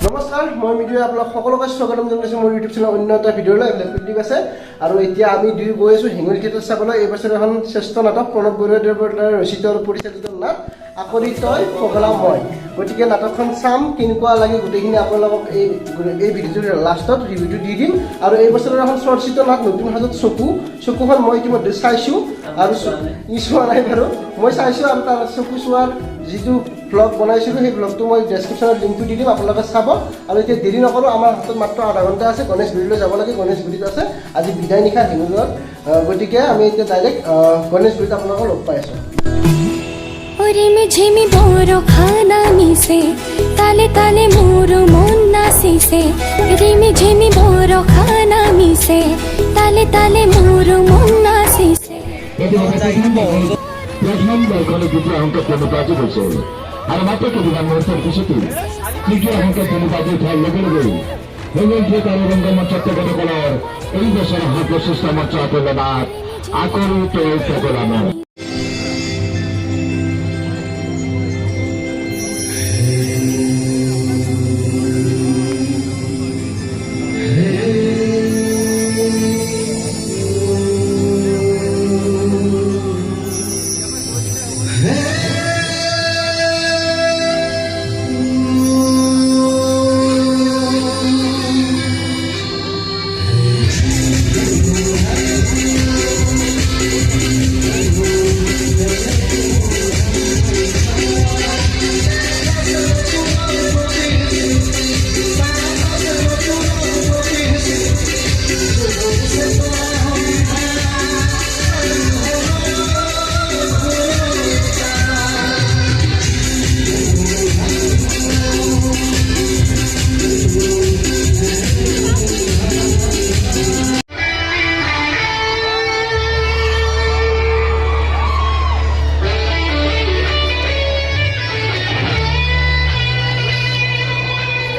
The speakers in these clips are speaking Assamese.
নমস্কাৰ মই মিডিয়া আপোনাক সকলোকে স্বাগতম জনাইছো মোৰ ইউটিউব চেনেল অন্য এটা ভিডিঅ'লৈ ঠিক আছে আৰু এতিয়া আমি দুই গৈ আছো হেঙুল থিয়েটাৰ চাবলৈ এই বছৰ এখন শ্ৰেষ্ঠ নাটক প্ৰণৱ বৰুৱাদেৱৰ ৰচিত আৰু পৰিচালিত নাট আকৰি তই পগলা মই গতিকে নাটকখন চাম কেনেকুৱা লাগে গোটেইখিনি আপোনালোকক এই ভিডিঅ'টোৰ লাষ্টত ৰিভিউটো দি দিম আৰু এই বছৰৰ এখন চৰ্চিত নাট নতুন হাজত চকুখন মই ইতিমধ্যে চাইছোঁ আৰু চোৱা নাই বাৰু মই চাইছোঁ আৰু তাৰ চকু চোৱাৰ যিটো ব্লগ বনাইছিলোঁ সেই ব্লগটো মই ডেছক্ৰিপশ্যনত লিংকটো দি দিম আপোনালোকে চাব আৰু এতিয়া দেৰি নকৰোঁ আমাৰ হাতত মাত্ৰ আধা ঘণ্টা আছে গণেশগুৰিলৈ যাব লাগে গণেশগুৰিত আছে আজি বিদায় নিশা হেঙুলত গতিকে আমি এতিয়া ডাইৰেক্ট গণেশগুৰিত আপোনালোকক লগ পাই আছোঁ ওরে মেঝেমি বড় খানা মিশে তালে তালে মোর মন নাচিছে রে মেঝেমি বড় খানা মিশে তালে তালে মোর মন নাচিছে প্রথম দলখনে দুটি অঙ্ক প্রেমকাজে হয়েছে আর মাত্র কেদিন মুহূর্তের পিছতে তৃতীয় অঙ্ক প্রেমকাজে খেয়াল লেগে গেল হেঙ্গুল থিয়েটার রঙ্গমঞ্চ কলার এই বছর হাত প্রশস্ত মঞ্চ আপেল নাট আকরি তৈ পগলা নয়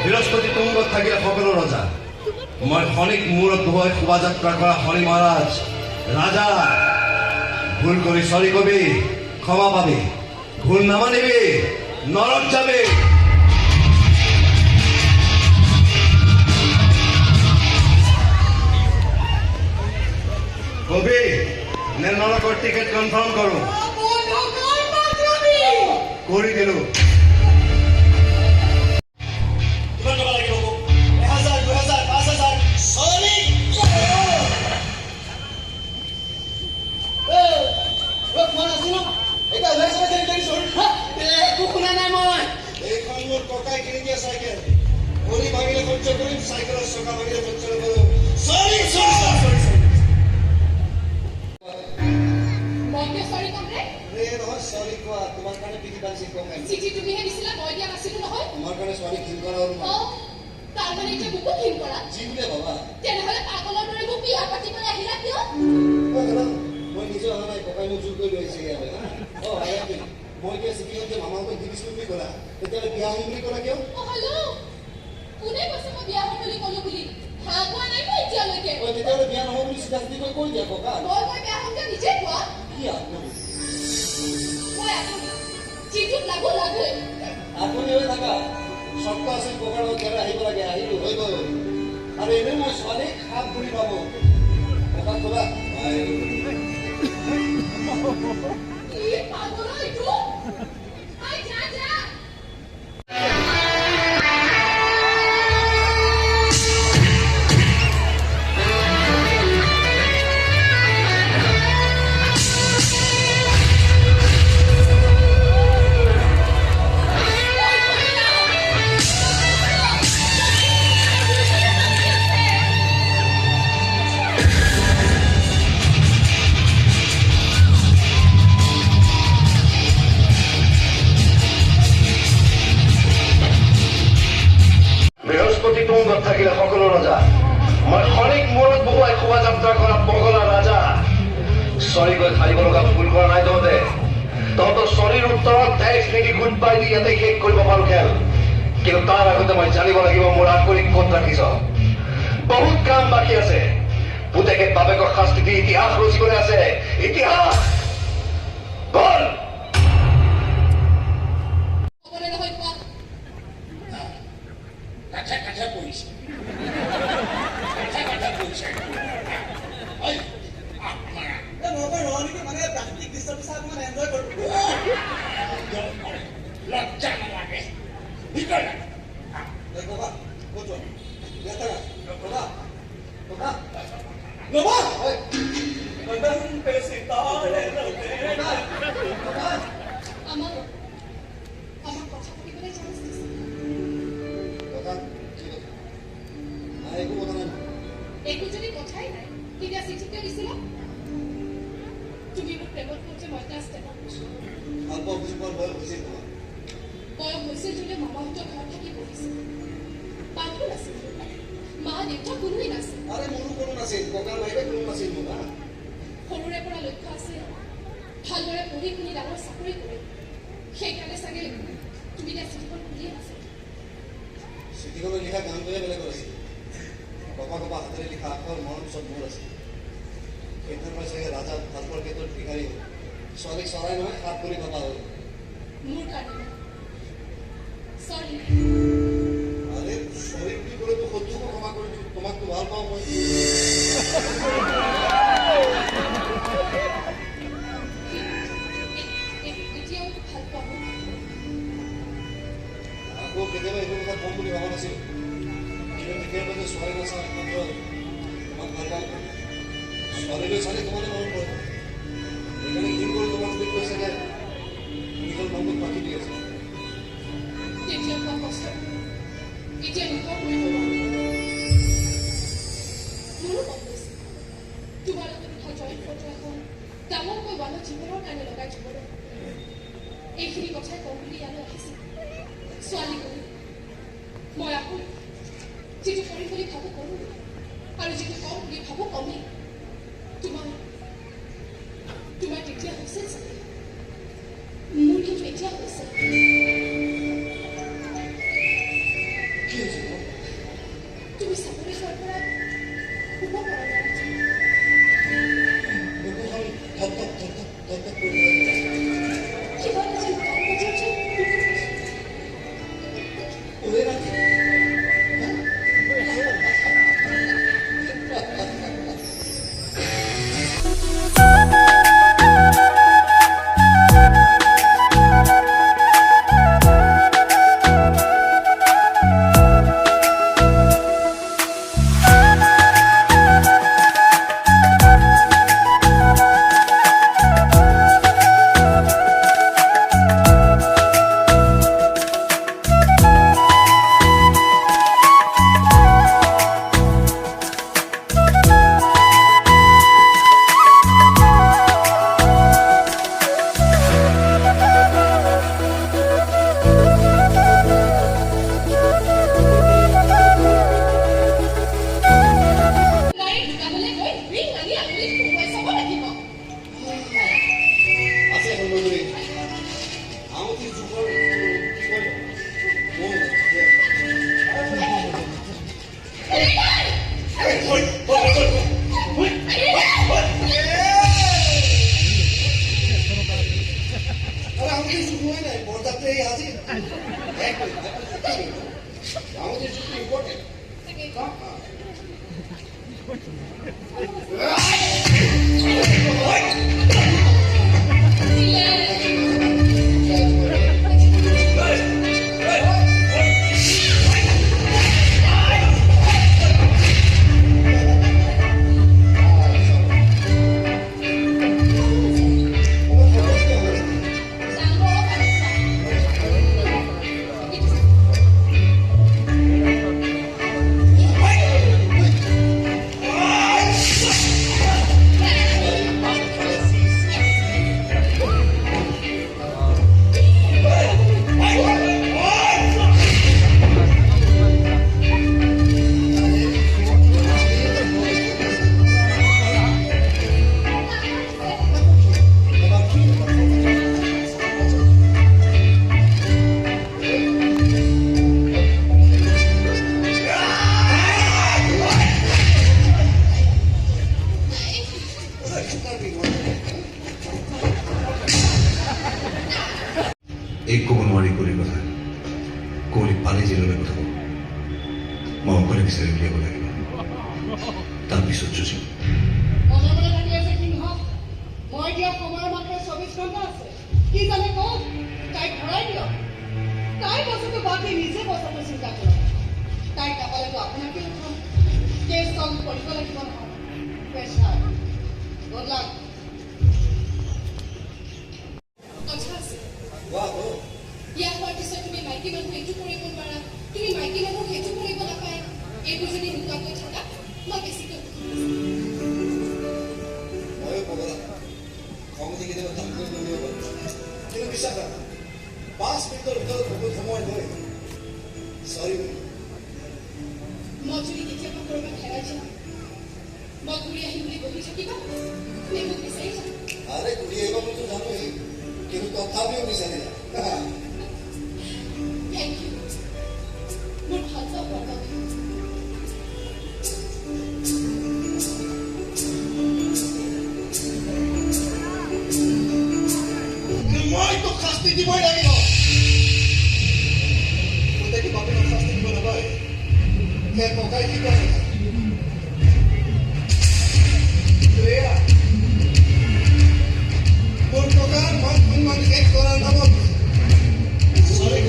বৃহস্পতি তুঙ্গত থাকিলে সকলো ৰজা মই শনিক মূৰত ধুৱাই শোভাযাত্ৰা কৰা শনি মহাৰাজ ৰাজা ভুল কৰি চৰি কবি ক্ষমা পাবি ভুল নামানিবি নৰক যাবি কবি নে নৰকৰ টিকেট কনফাৰ্ম কৰোঁ কৰি দিলোঁ ককাই কিনি দিয়া চাইকেল ভৰি ভাঙিলে খৰচ কৰিম চাইকেলৰ চকা ভাঙিলে খৰচ নকৰোঁ সৰি নহয় সৰি কোৱা তোমাৰ কাৰণে পিঠি বান্ধি কম চিঠি তুমিহে দিছিলা মই দিয়া নাছিলো নহয় তোমাৰ কাৰণে ছোৱালী ঘিন কৰা হ'ল তাৰ মানে এতিয়া মোকো ঘিন কৰা যি বোলে বাবা তেনেহ'লে পাগলৰ দৰে মোক বিয়া পাতিবলৈ আহিলা কিয় মই নিজে অহা নাই ককাই মোক জোৰ কৰি লৈ আহিছেগৈ মই এতিয়া চিঠিখন যে মামাহঁতক দি দিছিলোঁ বুলি ক'লা তেতিয়াহ'লে বিয়া হ'ম বুলি ক'লা কিয় কোনে কৈছে মই বিয়া হ'ম বুলি ক'লো বুলি হাঁহ কোৱা নাই মই এতিয়ালৈকে তেতিয়াহ'লে বিয়া নহ'ম বুলি চিধা চিধি কৈ দিয়া ককা মই বিয়া হ'ম যে নিজে কোৱা কি আপুনি চিঠিত লাগো আপুনি হৈ থাকা চৰ্ত আছিল ককাৰ লগত ঘৰে আহিব লাগে আহিলোঁ হৈ গ'ল আৰু এনেই মই ছোৱালীক হাত ঘূৰি পাব ককাক ক'বা পাগল এইটো যা তুঙ্গত থাকিলে সকলো ৰজা মই শনিক মূৰত বহুৱাই শোভাযাত্ৰা কৰা পগলা ৰাজা চৰি কৈ খাৰিব লগা ভুল কৰা নাই তহঁতে তহঁতৰ চৰিৰ উত্তৰত থেংকছ নেকি গুড বাই দি ইয়াতে শেষ কৰিব পাৰো খেল কিন্তু তাৰ আগতে মই জানিব লাগিব মোৰ আখৰিক ক'ত ৰাখিছ বহুত কাম বাকী আছে পুতেকে বাপেকৰ শাস্তি দি ইতিহাস ৰচিবলৈ আছে ইতিহাস বল হ'বনে নহয় কোৱা কথা কৈছে কথা কৈছে ঐ মাৰা লজ্জা নালাগে ভিতৰত আমাক কথা পাতিবলৈ চান্স দিছে একো যদি কথাই নাই তেতিয়া চিঠি কিয় দিছিলা তুমি মোক প্ৰেমত কৰোঁতে মই ক্লাছ 10ত বয়স হৈছিল যদিও মামাহঁতৰ ঘৰত থাকি পঢ়িছিল বান্ধোন আছিল মা দেউতা কোনোৱেই নাছিল সৰুৰে পৰা লক্ষ্য আছিল ভালদৰে পঢ়ি শুনি ডাঙৰ চাকৰি কৰিম সেইকাৰণে চাগে তুমি এতিয়া চিঠিখন খুলিয়ে নাছিল চিঠিখনত লিখা গানটোৱে বেলেগ আছিল কপা কপা হাতেৰে লিখা আখৰ মৰম চব মোৰ আছিল সেইটোৰ পৰা চাগে ৰাজা ভালপোৱাৰ ক্ষেত্ৰত ভিখাৰী হ'ল ছোৱালীক চৰাই নহয় হাত কৰি কথা হ'ল মোৰ কাৰণে চৰি আৰে চৰি বুলি ক'লেতো শত্ৰুকো ক্ষমা কৰি দিওঁ তোমাকতো ভাল পাওঁ মই এতিয়াও ভাল পাব আকৌ কেতিয়াবা এইটো কথা কম বুলি ভবা নাছিলোঁ কিন্তু তেতিয়াৰ পৰা যে ছোৱালী নাচাওঁ একমাত্ৰ তোমাক ভাল পাওঁ ছোৱালীলৈ চালে তোমালৈ মনত পৰে সেইকাৰণে কি কৰোঁ তোমাক বুলি কৈ চাগে নিজৰ মনটোত পাতি দি আছে তেতিয়া কোৱা কষ্ট এতিয়া নোপোৱা কৰিব নোৱাৰো মোৰো মন গৈছে তোমাৰ লগত উঠা জইন ফটো এখন ডাঙৰকৈ ৱালত জীৱনৰ কাৰণে লগাই থবলৈ এইখিনি কথাই কম বুলি ইয়ালৈ আহিছিল ছোৱালী কৰি মই আকৌ যিটো কৰিম বুলি ভাবোঁ কৰোঁ আৰু যিটো কম বুলি ভাবোঁ কমেই তোমাৰ তেতিয়া হৈছিল চাগে মোৰ কিন্তু এতিয়া হৈছে কি হৈছে তুমি চাকৰি কৰাৰ পৰা শুব পৰা নাই বুকুখন ধপ ধপ ধপ ধপ ধপ ধপ কৰি কিবা এটা যেন গান বাজি উঠে ওৰে ৰাতি মই অকলে বিচাৰি উলিয়াব লাগিব তাৰপিছত যুঁজিম মনে মনে থাকি আছে সিংহ মই দিয়া সময় মাত্ৰ 24 ঘণ্টা আছে কি জানে কওক তাইক ভৰাই দিয়ক তাই বস্তুটো বাদ দি নিজে বস্তুটো চিন্তা কৰক তাইক নাপালেতো আপোনাকে উঠাম কেছ চল্ভ কৰিব লাগিব নহয় প্ৰেছাৰ গুড লাক কথা আছে বাহ ইয়াৰ হোৱাৰ পিছত তুমি মাইকী মানুহ এইটো কৰিব নোৱাৰা তুমি মাইকী মানুহ সেইটো কৰিব নাপায় এইবোৰ যদি নোকোৱাকৈ থকা মই বেছিকৈ ময়ো পগলা কমিটি কেতিয়াবা কাম কৰিব নোৱাৰিব কিন্তু বিশ্বাস কৰা 5 মিনিটৰ ভিতৰত বহুত সময় লৈ চৰি মই যদি কেতিয়াবা ক'ৰবাত হেৰাই যাওঁ মই ঘূৰি আহিম বুলি বহি থাকিবা নে মোক বিচাৰি যাম আৰে ঘূৰি আহিব বুলিতো জানোৱেই কিন্তু তথাপিও বিচাৰিলা থেংক ইউ মোৰ ভাল পোৱা বাবে মই তোক শাস্তি দিবই লাগিব গোটেই বাপেকক শাস্তি দিব নাপায় সেই ককাই কি কৰে এয়া মোৰ ককাৰ মান সন্মান শেষ কৰাৰ নামত চৰি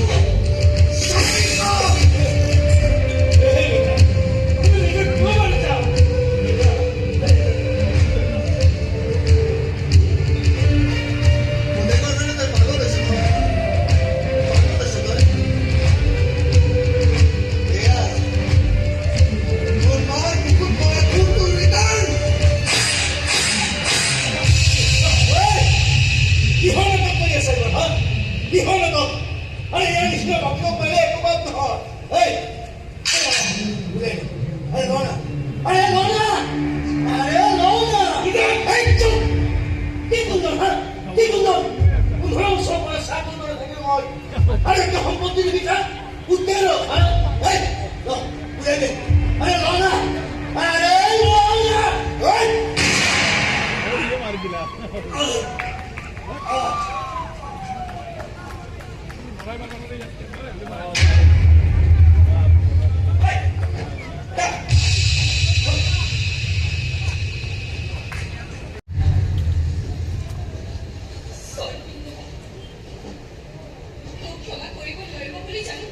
ক্ষমা কৰিব নোৱাৰিব বুলি জানো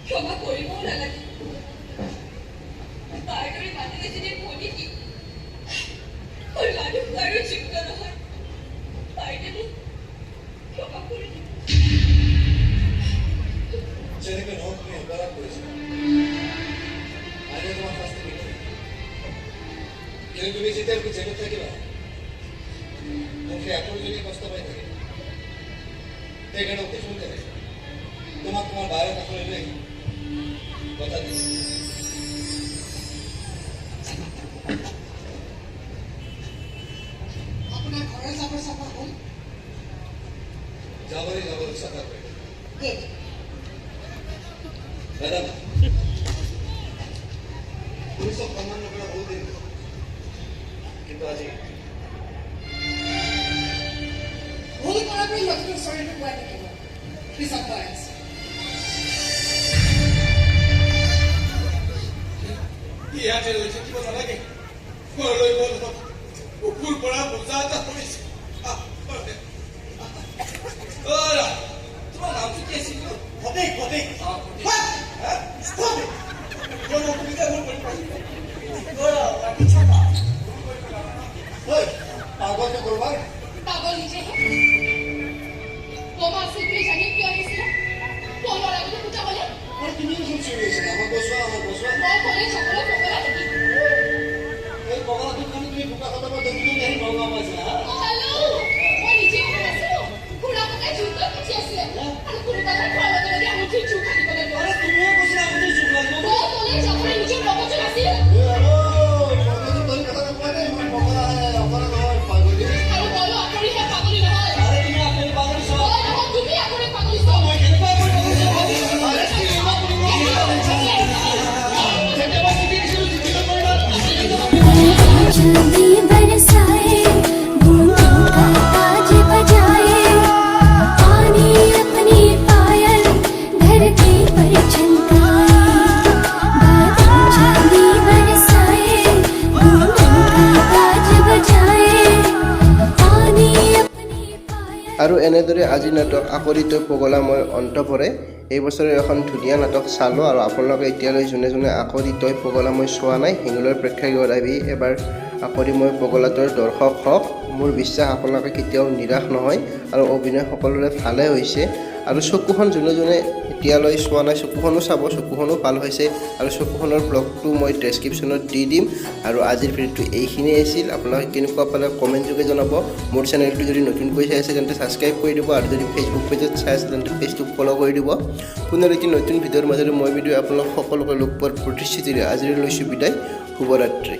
ক্ষমা কৰিবও নালাগে তাৰ দৰে মানুহ এজনী ভনী কি মানুহ কাৰো যোগ্য নহয় পাৰিলে মোক ক্ষমা কৰি দিব যেনেকৈ নহওক তুমি অপৰাধ কৰিছা আজি তোমাক শাস্তি দিব কিন্তু তুমি যেতিয়ালৈকে জেলত থাকিবা মোক সেই আঁতৰ যদি কষ্ট পাই থাকে সেইকাৰণে অতি সোনকালে তোমাক তোমাৰ বায়ৰ কাষলৈ লৈ কথা দিছোঁ আপোনাৰ ঘৰৰ চাবৰ চাফা হ'ল যাবলৈ চাফা কৰি গুড দাদা পুলিচক সন্মান নকৰা বহুত দিন কিন্তু আজি ভুল কৰাকৈ নতুন চৰিত্ৰ পোৱাই থাকিব পিছত পোৱা আছে ইয়াতে ৰৈ থাকিব নালাগে ঘৰলৈ গ'ল কুকুৰ পৰা বোজা এটা পৰিছে তোমাৰ নামটো কি আছিল ফটেক ফটেক অসুবিধা হ'ল পাগলটো কৰবাৰ পাগল নিজেহে বোমা আছিল বুলি জানি কিয় আহিছিলে বোমাৰ আগতে ফুটাবলে আৰু তুমিও চোন চিঞৰি আছিলা আমাৰ বচোৱা মই ক'লে সকলো পগলা নেকি এই পগলাটোৰ কাৰণে তুমি বোকা খতম দেখিলো আহি নগাঁও পাইছিলা হেল্ল' মই নিজে কথা নাছিলো খুৰা ককাই জোৰকৈ পুঠি আছিলে আৰু কোনোবাই খোৱাৰ লগে লগে আঙুঠিৰ জোৰ কাটিবলৈ গ'ল আৰে তুমিও কৈছিলা আপুনি চুপ লাগিব মই ক'লে যাবলৈ নিজৰ লগতো নাছিল কথা নকোৱা দেই ইমান পগলা অপৰাধ নহয় পাগলী আৰু ময়ো আখৰিহে পাগলী নহয় আৰে তুমি আপুনি পাগলী চোৱা মই নহয় তুমি আখৰি পাগলী চোৱা মই কেনেকুৱা কৰি আৰে তুমি ইমান चांदी बरसाए আৰু এনেদৰে আজি নাটক আকৰি তই পগলা মই অন্ত পৰে এই বছৰৰ এখন ধুনীয়া নাটক চালোঁ আৰু আপোনালোকে এতিয়ালৈ যোনে যোনে আকৰি তই পগলা মই চোৱা নাই হেঙুলৰ প্ৰেক্ষাগৃহত আহি এবাৰ আকৰি মই পগলাটোৰ দৰ্শক হওক মোৰ বিশ্বাস আপোনালোকে কেতিয়াও নিৰাশ নহয় আৰু অভিনয় সকলোৰে ভালে হৈছে আৰু চকুখন যোনে যোনে এতিয়ালৈ চোৱা নাই চকুখনো চাব চকুখনো ভাল হৈছে আৰু চকুখনৰ ব্লগটো মই ডেছক্ৰিপশ্যনত দি দিম আৰু আজিৰ ভিডিঅ'টো এইখিনিয়ে আছিল আপোনালোকে কেনেকুৱা পালে কমেণ্ট যোগে জনাব মোৰ চেনেলটো যদি নতুনকৈ চাই আছে তেন্তে ছাবস্ক্ৰাইব কৰি দিব আৰু যদি ফেচবুক পেজত চাই আছে তেন্তে পেজটো ফ'ল' কৰি দিব পুনৰ এটি নতুন ভিডিঅ'ৰ মাজেৰে মই আপোনালোক সকলোকে লগ পোৱাৰ প্ৰতিশ্ৰুতিৰে আজিলৈ লৈছোঁ বিদায় শুভৰাত্ৰি।